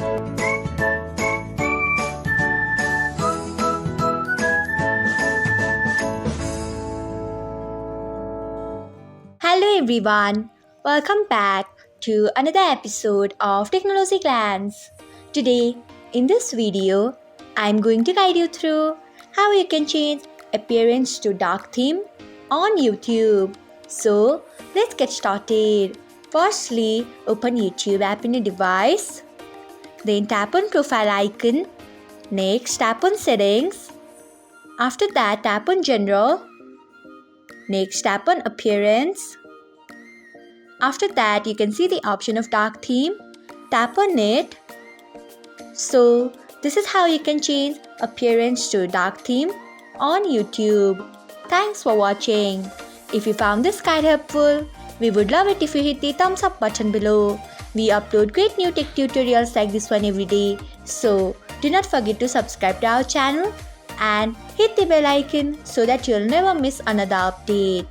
Hello everyone, welcome back to another episode of Technologyglance. Today, in this video, I'm going to guide you through how you can change appearance to dark theme on YouTube. So, let's get started. Firstly, open YouTube app in your device. Then tap on profile icon. Next, tap on settings. After that, tap on general. Next, tap on appearance. After that, you can see the option of dark theme. Tap on it. So, this is how you can change appearance to dark theme on YouTube. Thanks for watching. If you found this guide helpful, we would love it if you hit the thumbs up button below. We upload great new tech tutorials like this one every day. So, do not forget to subscribe to our channel and hit the bell icon so that you'll never miss another update.